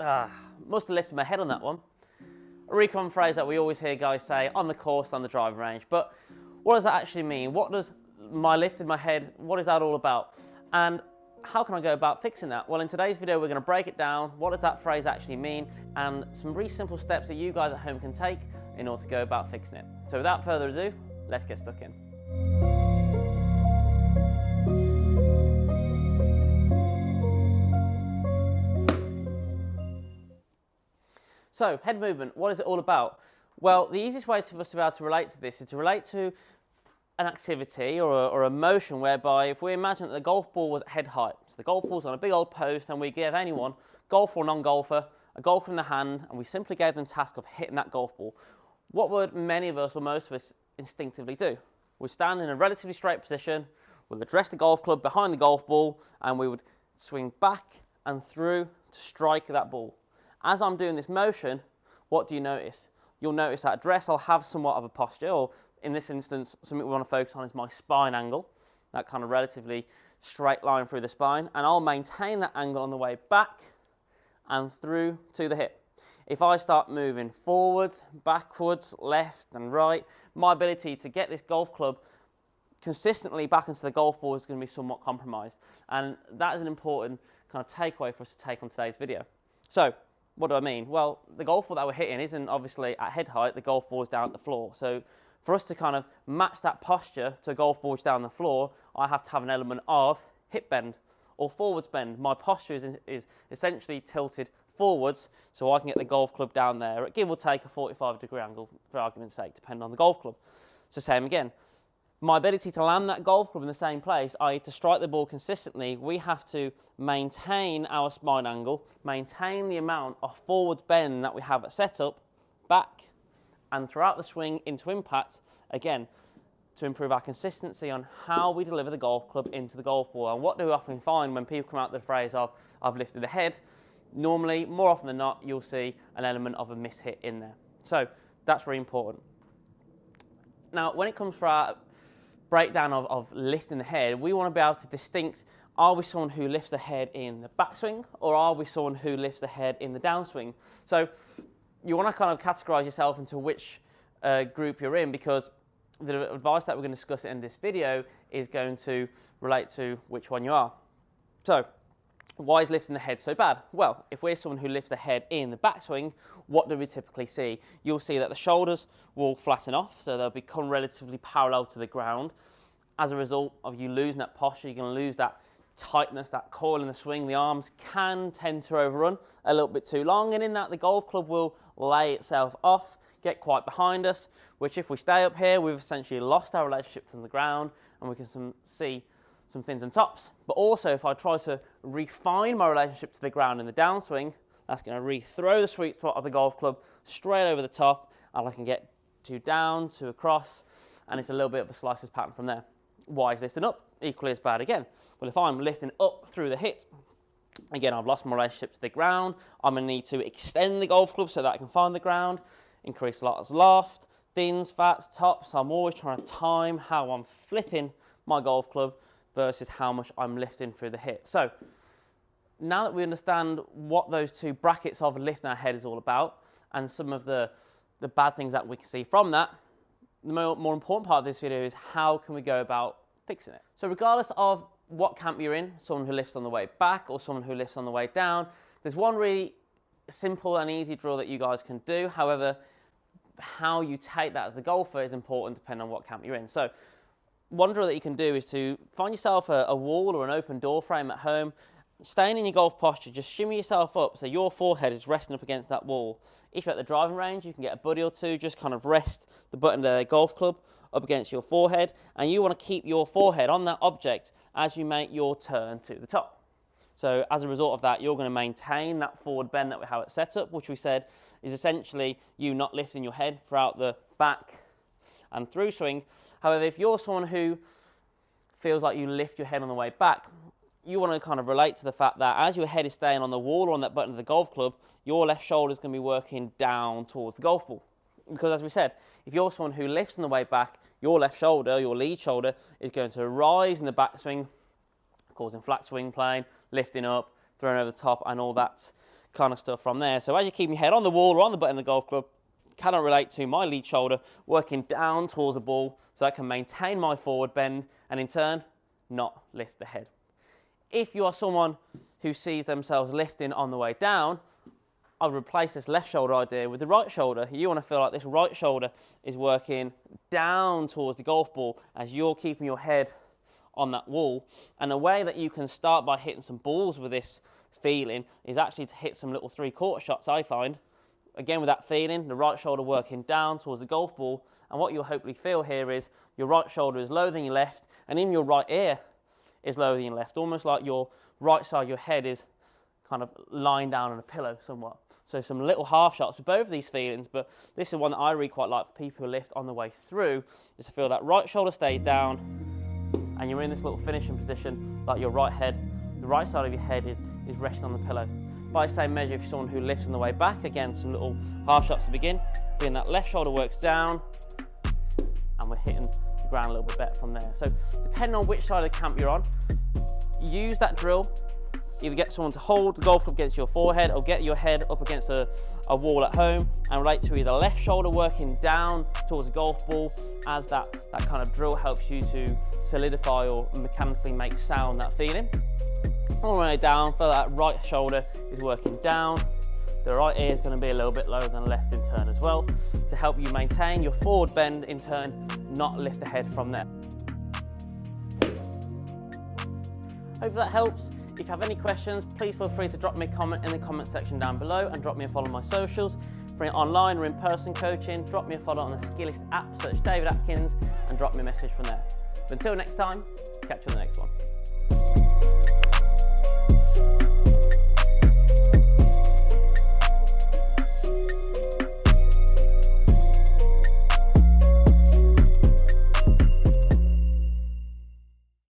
Must have lifted my head on that one. A really common phrase that we always hear guys say on the course, on the driving range. But what does that actually mean? What does my lifted my head, what is that all about? And how can I go about fixing that? Well, in today's video, we're going to break it down. What does that phrase actually mean? And some really simple steps that you guys at home can take in order to go about fixing it. So without further ado, let's get stuck in. So, head movement, what is it all about? Well, the easiest way for us to be able to relate to this is to relate to an activity or a motion whereby if we imagine that the golf ball was at head height, so the golf ball's on a big old post and we give anyone, golfer or non-golfer, a golf in the hand and we simply gave them the task of hitting that golf ball. What would many of us or most of us instinctively do? We'd stand in a relatively straight position, we'd address the golf club behind the golf ball and we would swing back and through to strike that ball. As I'm doing this motion, what do you notice? You'll notice that address, I'll have somewhat of a posture, or in this instance, something we want to focus on is my spine angle, that kind of relatively straight line through the spine, and I'll maintain that angle on the way back and through to the hip. If I start moving forwards, backwards, left and right, my ability to get this golf club consistently back into the golf ball is going to be somewhat compromised. And that is an important kind of takeaway for us to take on today's video. So, what do I mean? Well, the golf ball that we're hitting isn't obviously at head height, the golf ball is down at the floor. So for us to kind of match that posture to a golf ball which is down the floor, I have to have an element of hip bend or forwards bend. My posture is essentially tilted forwards so I can get the golf club down there at give or take a 45-degree angle for argument's sake, depending on the golf club. So same again. My ability to land that golf club in the same place, i.e. to strike the ball consistently, we have to maintain our spine angle, maintain the amount of forwards bend that we have at setup, back, and throughout the swing into impact, again, to improve our consistency on how we deliver the golf club into the golf ball. And what do we often find when people come out with the phrase of, I've lifted the head? Normally, more often than not, you'll see an element of a miss hit in there. So that's really important. Now, when it comes for our breakdown of lifting the head, we want to be able to distinct, are we someone who lifts the head in the backswing or are we someone who lifts the head in the downswing? So you want to kind of categorize yourself into which group you're in, because the advice that we're going to discuss in this video is going to relate to which one you are. So why is lifting the head so bad? Well, if we're someone who lifts the head in the backswing, what do we typically see? You'll see that the shoulders will flatten off, so they'll become relatively parallel to the ground. As a result of you losing that posture, you're going to lose that tightness, that coil in the swing. The arms can tend to overrun a little bit too long, and in that the golf club will lay itself off, get quite behind us, which if we stay up here, we've essentially lost our relationship to the ground, and we can see some thins and tops. But also, if I try to refine my relationship to the ground in the downswing, that's going to re-throw the sweet spot of the golf club straight over the top, and I can get to down, to across, and it's a little bit of a slices pattern from there. Why is lifting up equally as bad again? Well, if I'm lifting up through the hit, again, I've lost my relationship to the ground. I'm going to need to extend the golf club so that I can find the ground, increase lots of loft, thins, fats, tops. I'm always trying to time how I'm flipping my golf club versus how much I'm lifting through the hit. So now that we understand what those two brackets of lifting our head is all about and some of the bad things that we can see from that, the more important part of this video is how can we go about fixing it. So regardless of what camp you're in, someone who lifts on the way back or someone who lifts on the way down, there's one really simple and easy drill that you guys can do. However, how you take that as the golfer is important depending on what camp you're in. So one drill that you can do is to find yourself a wall or an open door frame at home, staying in your golf posture, just shimmy yourself up so your forehead is resting up against that wall. If you're at the driving range, you can get a buddy or two, just kind of rest the button of the golf club up against your forehead, and you want to keep your forehead on that object as you make your turn to the top. So as a result of that, you're going to maintain that forward bend that we have at setup, which we said is essentially you not lifting your head throughout the back and through swing. However, if you're someone who feels like you lift your head on the way back, you want to kind of relate to the fact that as your head is staying on the wall or on that button of the golf club, your left shoulder is going to be working down towards the golf ball. Because as we said, if you're someone who lifts on the way back, your left shoulder, your lead shoulder, is going to rise in the backswing, causing flat swing plane, lifting up, throwing over the top, and all that kind of stuff from there. So as you're keeping your head on the wall or on the butt of the golf club, can I relate to my lead shoulder working down towards the ball so I can maintain my forward bend and in turn not lift the head. If you are someone who sees themselves lifting on the way down, I would replace this left shoulder idea with the right shoulder. You want to feel like this right shoulder is working down towards the golf ball as you're keeping your head on that wall. And a way that you can start by hitting some balls with this feeling is actually to hit some little 3/4 shots, I find. Again, with that feeling, the right shoulder working down towards the golf ball. And what you'll hopefully feel here is your right shoulder is lower than your left, and even your right ear is lower than your left, almost like your right side of your head is kind of lying down on a pillow somewhat. So some little half shots with both of these feelings, but this is one that I really quite like for people who lift on the way through, is to feel that right shoulder stays down, and you're in this little finishing position, like your right head, the right side of your head is resting on the pillow. By the same measure, if you're someone who lifts on the way back, again, some little half shots to begin, feeling that left shoulder works down, and we're hitting the ground a little bit better from there. So depending on which side of the camp you're on, use that drill. Either get someone to hold the golf club against your forehead or get your head up against a wall at home and relate to either left shoulder working down towards the golf ball as that kind of drill helps you to solidify or mechanically make sound, that feeling. All the way down, feel that right shoulder is working down. The right ear is going to be a little bit lower than the left in turn as well to help you maintain your forward bend in turn, not lift the head from there. Hope that helps. If you have any questions, please feel free to drop me a comment in the comment section down below and drop me a follow on my socials. For any online or in-person coaching, drop me a follow on the SKILLEST app, search David Atkins and drop me a message from there. But until next time, catch you on the next one.